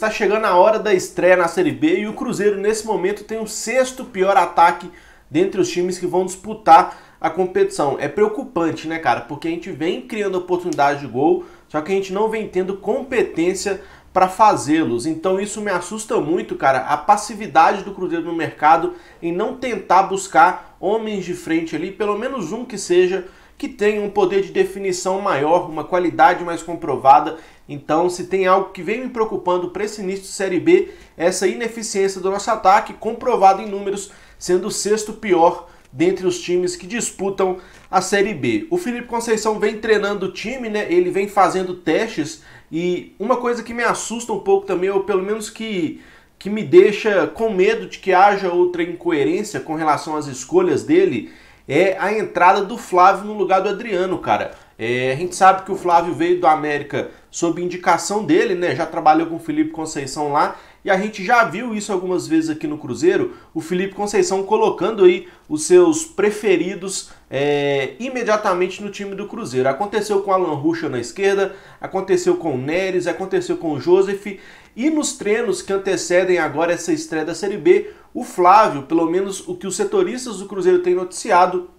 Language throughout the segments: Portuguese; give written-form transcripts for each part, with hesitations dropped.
está chegando a hora da estreia na Série B e o Cruzeiro nesse momento tem o sexto pior ataque dentre os times que vão disputar a competição. É preocupante, né, cara? Porque a gente vem criando oportunidade de gol, só que a gente não vem tendo competência para fazê-los. Então isso me assusta muito, cara, a passividade do Cruzeiro no mercado em não tentar buscar homens de frente ali, pelo menos um que seja, que tenha um poder de definição maior, uma qualidade mais comprovada. Então, se tem algo que vem me preocupando para esse início de Série B, é essa ineficiência do nosso ataque, comprovado em números, sendo o sexto pior dentre os times que disputam a Série B. O Felipe Conceição vem treinando o time, né? Ele vem fazendo testes e uma coisa que me assusta um pouco também, ou pelo menos que me deixa com medo de que haja outra incoerência com relação às escolhas dele, é a entrada do Flávio no lugar do Adriano, cara. A gente sabe que o Flávio veio do América sob indicação dele, né? Já trabalhou com o Felipe Conceição lá e a gente já viu isso algumas vezes aqui no Cruzeiro, o Felipe Conceição colocando aí os seus preferidos imediatamente no time do Cruzeiro. Aconteceu com o Alan Ruschel na esquerda, aconteceu com o Neres, aconteceu com o Joseph e nos treinos que antecedem agora essa estreia da Série B, o Flávio, pelo menos o que os setoristas do Cruzeiro têm noticiado,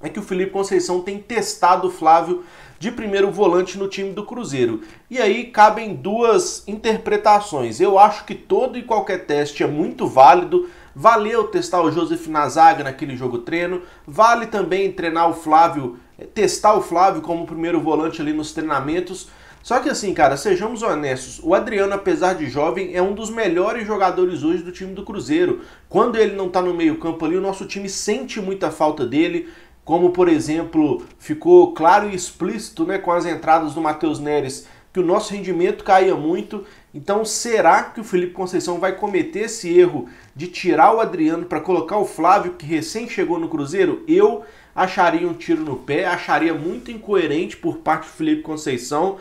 é que o Felipe Conceição tem testado o Flávio de primeiro volante no time do Cruzeiro. E aí cabem duas interpretações. Eu acho que todo e qualquer teste é muito válido. Valeu testar o Joseph na zaga naquele jogo treino. Vale também treinar o Flávio, testar o Flávio como primeiro volante ali nos treinamentos. Só que assim, cara, sejamos honestos, o Adriano, apesar de jovem, é um dos melhores jogadores hoje do time do Cruzeiro. Quando ele não tá no meio-campo ali, o nosso time sente muita falta dele, como, por exemplo, ficou claro e explícito, né, com as entradas do Matheus Neres, que o nosso rendimento caía muito. Então, será que o Felipe Conceição vai cometer esse erro de tirar o Adriano para colocar o Flávio, que recém chegou no Cruzeiro? Eu acharia um tiro no pé, acharia muito incoerente por parte do Felipe Conceição.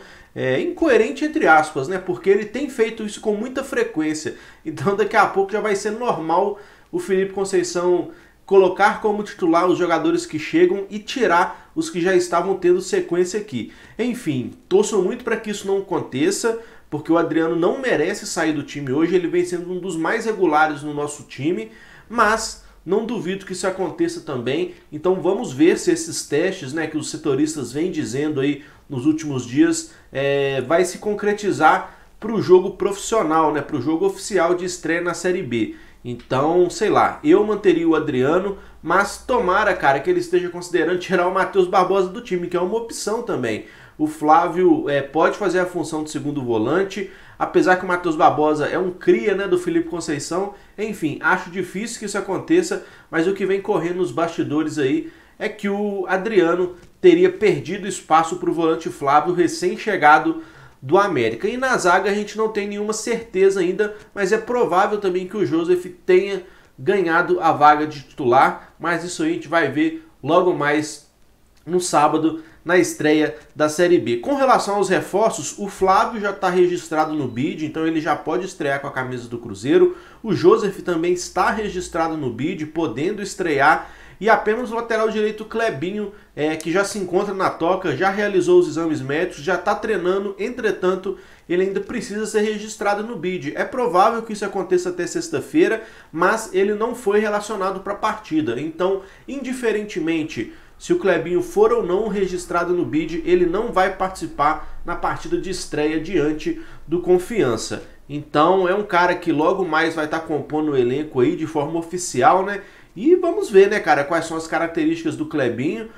Incoerente entre aspas, né? Porque ele tem feito isso com muita frequência. Então daqui a pouco já vai ser normal o Felipe Conceição colocar como titular os jogadores que chegam e tirar os que já estavam tendo sequência aqui. Enfim, torço muito para que isso não aconteça, porque o Adriano não merece sair do time hoje. Ele vem sendo um dos mais regulares no nosso time, mas não duvido que isso aconteça também. Então vamos ver se esses testes, né, que os setoristas vêm dizendo aí nos últimos dias, vai se concretizar para o jogo profissional, né, para o jogo oficial de estreia na Série B. Então, sei lá, eu manteria o Adriano, mas tomara, cara, que ele esteja considerando tirar o Matheus Barbosa do time, que é uma opção também. O Flávio pode fazer a função de segundo volante, apesar que o Matheus Barbosa é um cria, né, do Felipe Conceição. Enfim, acho difícil que isso aconteça, mas o que vem correndo nos bastidores aí é que o Adriano teria perdido espaço para o volante Flávio, recém-chegado do América. E na zaga a gente não tem nenhuma certeza ainda, mas é provável também que o Joseph tenha ganhado a vaga de titular, mas isso aí a gente vai ver logo mais no sábado, na estreia da Série B. Com relação aos reforços, o Flávio já está registrado no BID, então ele já pode estrear com a camisa do Cruzeiro. O Joseph também está registrado no BID, podendo estrear. E apenas o lateral direito Clebinho, que já se encontra na toca, já realizou os exames médicos, já está treinando, entretanto, ele ainda precisa ser registrado no BID. É provável que isso aconteça até sexta-feira, mas ele não foi relacionado para a partida. Então, indiferentemente se o Clebinho for ou não registrado no BID, ele não vai participar na partida de estreia diante do Confiança. Então, é um cara que logo mais vai estar compondo o elenco aí de forma oficial, né? E vamos ver, né, cara, quais são as características do Clebinho.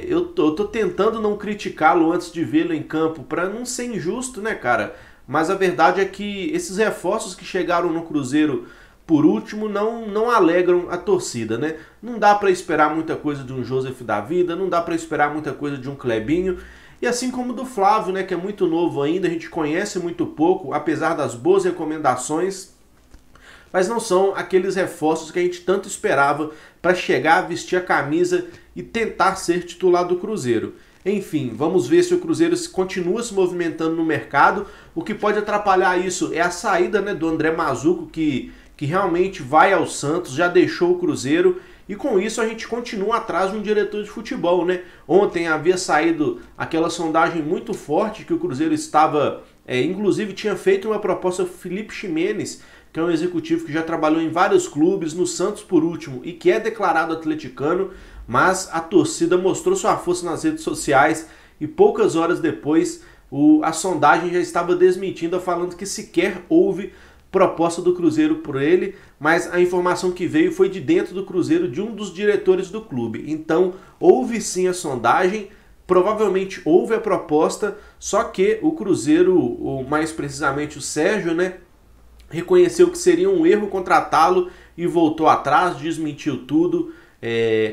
Eu tô tentando não criticá-lo antes de vê-lo em campo, para não ser injusto, né, cara? Mas a verdade é que esses reforços que chegaram no Cruzeiro por último não alegram a torcida, né? Não dá para esperar muita coisa de um Joseph da vida, não dá para esperar muita coisa de um Clebinho. E assim como do Flávio, né, que é muito novo ainda, a gente conhece muito pouco, apesar das boas recomendações, mas não são aqueles reforços que a gente tanto esperava para chegar a vestir a camisa e tentar ser titular do Cruzeiro. Enfim, vamos ver se o Cruzeiro continua se movimentando no mercado. O que pode atrapalhar isso é a saída, né, do André Mazzuco, que realmente vai ao Santos, já deixou o Cruzeiro. E com isso a gente continua atrás de um diretor de futebol, né? Ontem havia saído aquela sondagem muito forte que o Cruzeiro estava Inclusive tinha feito uma proposta ao Felipe Ximenes, que é um executivo que já trabalhou em vários clubes, no Santos por último, e que é declarado atleticano, mas a torcida mostrou sua força nas redes sociais e poucas horas depois a sondagem já estava desmentindo, falando que sequer houve proposta do Cruzeiro por ele, mas a informação que veio foi de dentro do Cruzeiro, de um dos diretores do clube. Então houve sim a sondagem, provavelmente houve a proposta, só que o Cruzeiro, ou mais precisamente o Sérgio, né, reconheceu que seria um erro contratá-lo e voltou atrás, desmentiu tudo,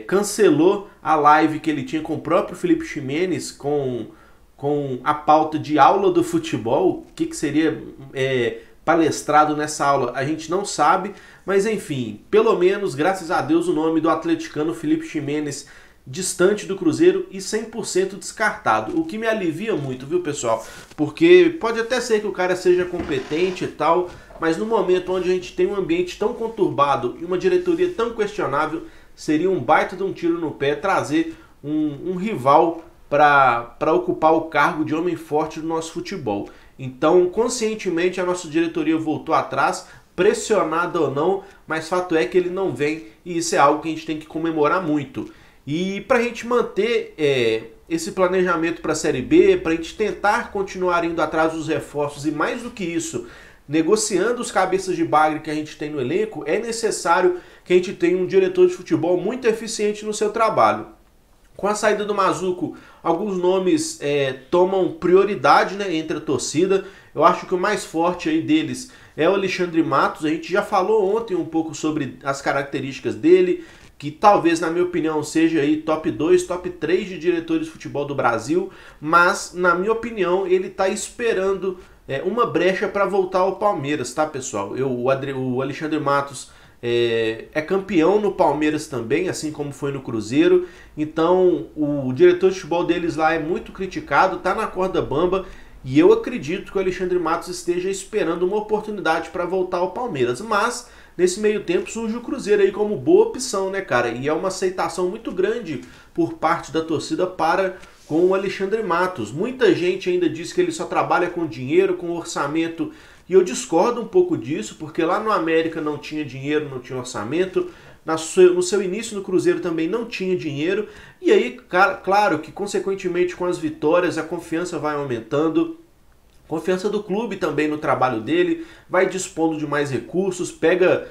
cancelou a live que ele tinha com o próprio Felipe Ximenes com a pauta de aula do futebol. O que seria palestrado nessa aula a gente não sabe, mas enfim, pelo menos, graças a Deus, o nome do atleticano Felipe Ximenes distante do Cruzeiro e 100% descartado, o que me alivia muito, viu, pessoal? Porque pode até ser que o cara seja competente e tal, mas no momento onde a gente tem um ambiente tão conturbado e uma diretoria tão questionável, seria um baita de um tiro no pé trazer um rival para ocupar o cargo de homem forte do nosso futebol. Então, conscientemente, a nossa diretoria voltou atrás, pressionada ou não, mas fato é que ele não vem, e isso é algo que a gente tem que comemorar muito. E para a gente manter esse planejamento para a Série B, para a gente tentar continuar indo atrás dos reforços e, mais do que isso, negociando os cabeças de bagre que a gente tem no elenco, é necessário que a gente tenha um diretor de futebol muito eficiente no seu trabalho. Com a saída do Mazuco, alguns nomes tomam prioridade, né, entre a torcida. Eu acho que o mais forte aí deles é o Alexandre Matos. A gente já falou ontem um pouco sobre as características dele, que talvez, na minha opinião, seja aí top 2, top 3 de diretores de futebol do Brasil, mas, na minha opinião, ele está esperando uma brecha para voltar ao Palmeiras, tá, pessoal? O Alexandre Matos é campeão no Palmeiras também, assim como foi no Cruzeiro, então o diretor de futebol deles lá é muito criticado, tá na corda bamba, e eu acredito que o Alexandre Matos esteja esperando uma oportunidade para voltar ao Palmeiras, mas nesse meio tempo surge o Cruzeiro aí como boa opção, né, cara? E é uma aceitação muito grande por parte da torcida com o Alexandre Matos. Muita gente ainda diz que ele só trabalha com dinheiro, com orçamento, e eu discordo um pouco disso, porque lá no América não tinha dinheiro, não tinha orçamento, no seu início no Cruzeiro também não tinha dinheiro, e aí, claro que consequentemente com as vitórias a confiança vai aumentando, confiança do clube também no trabalho dele, vai dispondo de mais recursos, pega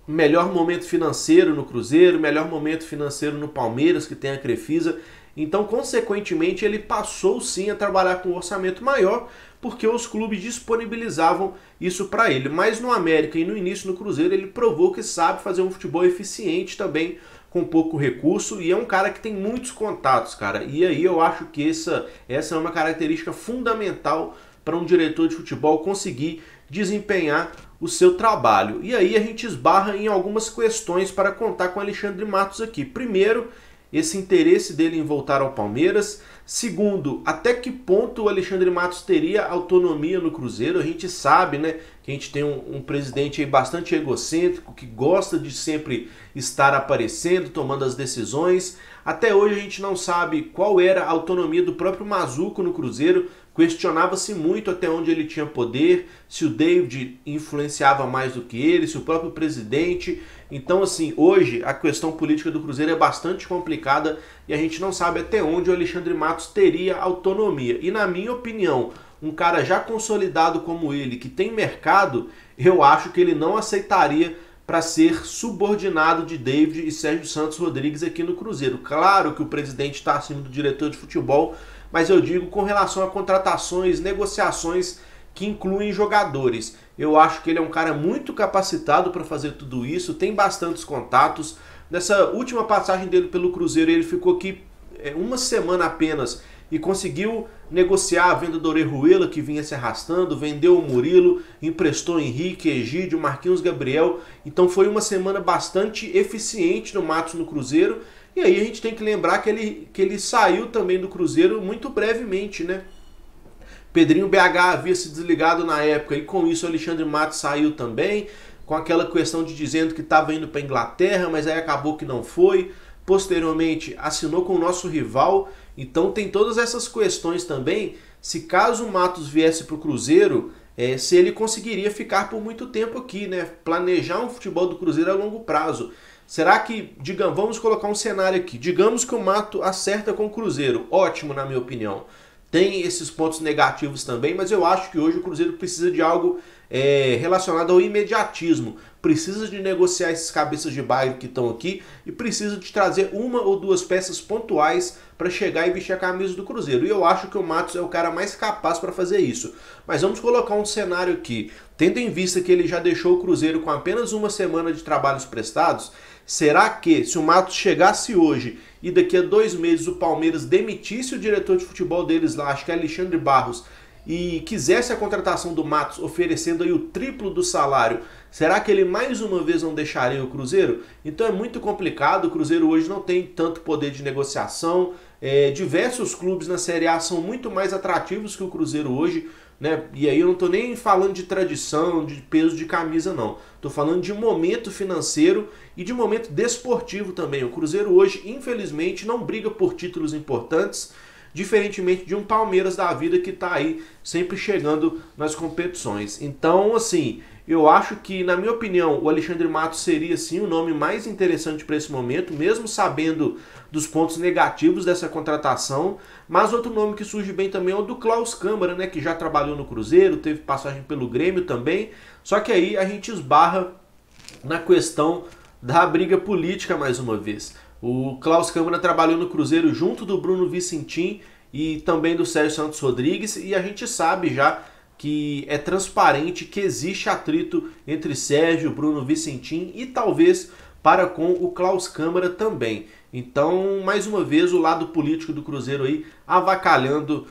melhor momento financeiro no Cruzeiro, melhor momento financeiro no Palmeiras, que tem a Crefisa. Então, consequentemente, ele passou sim a trabalhar com um orçamento maior, porque os clubes disponibilizavam isso para ele. Mas no América e no início no Cruzeiro, ele provou que sabe fazer um futebol eficiente também, com pouco recurso, e é um cara que tem muitos contatos, cara. E aí eu acho que essa é uma característica fundamental para um diretor de futebol conseguir desempenhar o seu trabalho. E aí a gente esbarra em algumas questões para contar com o Alexandre Matos aqui. Primeiro, esse interesse dele em voltar ao Palmeiras. Segundo, até que ponto o Alexandre Matos teria autonomia no Cruzeiro? A gente sabe, né, que a gente tem um presidente aí bastante egocêntrico, que gosta de sempre estar aparecendo, tomando as decisões. Até hoje a gente não sabe qual era a autonomia do próprio Mazuco no Cruzeiro. Questionava-se muito até onde ele tinha poder, se o David influenciava mais do que ele, se o próprio presidente. Então, assim, hoje a questão política do Cruzeiro é bastante complicada e a gente não sabe até onde o Alexandre Matos teria autonomia. E na minha opinião, um cara já consolidado como ele, que tem mercado, eu acho que ele não aceitaria para ser subordinado de David e Sérgio Santos Rodrigues aqui no Cruzeiro. Claro que o presidente está acima do diretor de futebol, mas eu digo com relação a contratações, negociações que incluem jogadores. Eu acho que ele é um cara muito capacitado para fazer tudo isso, tem bastantes contatos. Nessa última passagem dele pelo Cruzeiro, ele ficou aqui uma semana apenas e conseguiu negociar a venda do Orejuela, que vinha se arrastando, vendeu o Murilo, emprestou Henrique, Egídio, Marquinhos Gabriel. Então foi uma semana bastante eficiente no Matos no Cruzeiro. E aí a gente tem que lembrar que ele saiu também do Cruzeiro muito brevemente, né? Pedrinho BH havia se desligado na época e com isso o Alexandre Matos saiu também, com aquela questão de dizendo que estava indo para a Inglaterra, mas aí acabou que não foi. Posteriormente assinou com o nosso rival, então tem todas essas questões também se caso o Matos viesse para o Cruzeiro, se ele conseguiria ficar por muito tempo aqui, né? Planejar um futebol do Cruzeiro a longo prazo. Será que, digamos, vamos colocar um cenário aqui, digamos que o Mato acerta com o Cruzeiro, ótimo na minha opinião. Tem esses pontos negativos também, mas eu acho que hoje o Cruzeiro precisa de algo relacionado ao imediatismo. Precisa de negociar esses cabeças de baile que estão aqui e precisa de trazer uma ou duas peças pontuais para chegar e vestir a camisa do Cruzeiro. E eu acho que o Matos é o cara mais capaz para fazer isso. Mas vamos colocar um cenário aqui. Tendo em vista que ele já deixou o Cruzeiro com apenas uma semana de trabalhos prestados, será que se o Matos chegasse hoje e daqui a 2 meses o Palmeiras demitisse o diretor de futebol deles lá, acho que é Alexandre Barros, e quisesse a contratação do Matos oferecendo aí o triplo do salário, será que ele mais uma vez não deixaria o Cruzeiro? Então é muito complicado, o Cruzeiro hoje não tem tanto poder de negociação, diversos clubes na Série A são muito mais atrativos que o Cruzeiro hoje, né? E aí eu não estou nem falando de tradição, de peso de camisa não, estou falando de momento financeiro e de momento desportivo também. O Cruzeiro hoje, infelizmente, não briga por títulos importantes, diferentemente de um Palmeiras da vida que está aí sempre chegando nas competições. Então, assim, eu acho que, na minha opinião, o Alexandre Matos seria, sim, o nome mais interessante para esse momento, mesmo sabendo dos pontos negativos dessa contratação. Mas outro nome que surge bem também é o do Klaus Câmara, né, que já trabalhou no Cruzeiro, teve passagem pelo Grêmio também. Só que aí a gente esbarra na questão da briga política mais uma vez. O Klaus Câmara trabalhou no Cruzeiro junto do Bruno Vicentim e também do Sérgio Santos Rodrigues, e a gente sabe já que é transparente que existe atrito entre Sérgio, Bruno Vicentim e talvez para com o Klaus Câmara também. Então, mais uma vez, o lado político do Cruzeiro aí avacalhando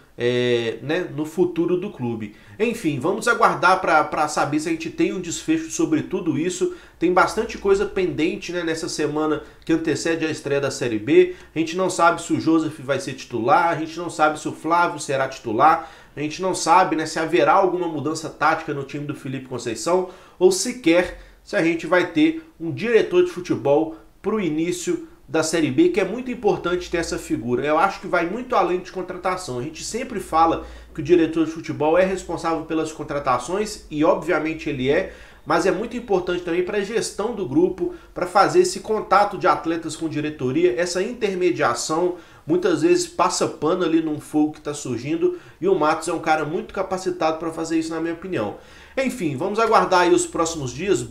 né, no futuro do clube. Enfim, vamos aguardar para saber se a gente tem um desfecho sobre tudo isso. Tem bastante coisa pendente, né, nessa semana que antecede a estreia da Série B. A gente não sabe se o Joseph vai ser titular, a gente não sabe se o Flávio será titular, a gente não sabe, né, se haverá alguma mudança tática no time do Felipe Conceição ou sequer se a gente vai ter um diretor de futebol para o início da Série B, que é muito importante ter essa figura. Eu acho que vai muito além de contratação. A gente sempre fala que o diretor de futebol é responsável pelas contratações, e obviamente ele é, mas é muito importante também para a gestão do grupo, para fazer esse contato de atletas com diretoria, essa intermediação. Muitas vezes passa pano ali num fogo que está surgindo, e o Matos é um cara muito capacitado para fazer isso, na minha opinião. Enfim, vamos aguardar aí os próximos dias,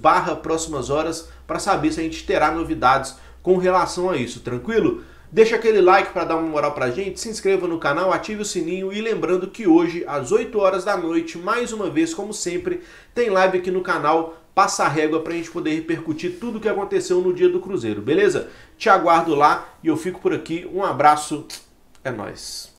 próximas horas, para saber se a gente terá novidades com relação a isso, tranquilo? Deixa aquele like para dar uma moral pra gente, se inscreva no canal, ative o sininho e lembrando que hoje, às 8 horas da noite, mais uma vez, como sempre, tem live aqui no canal Passa a Régua pra gente poder repercutir tudo o que aconteceu no dia do Cruzeiro, beleza? Te aguardo lá e eu fico por aqui. Um abraço, é nóis.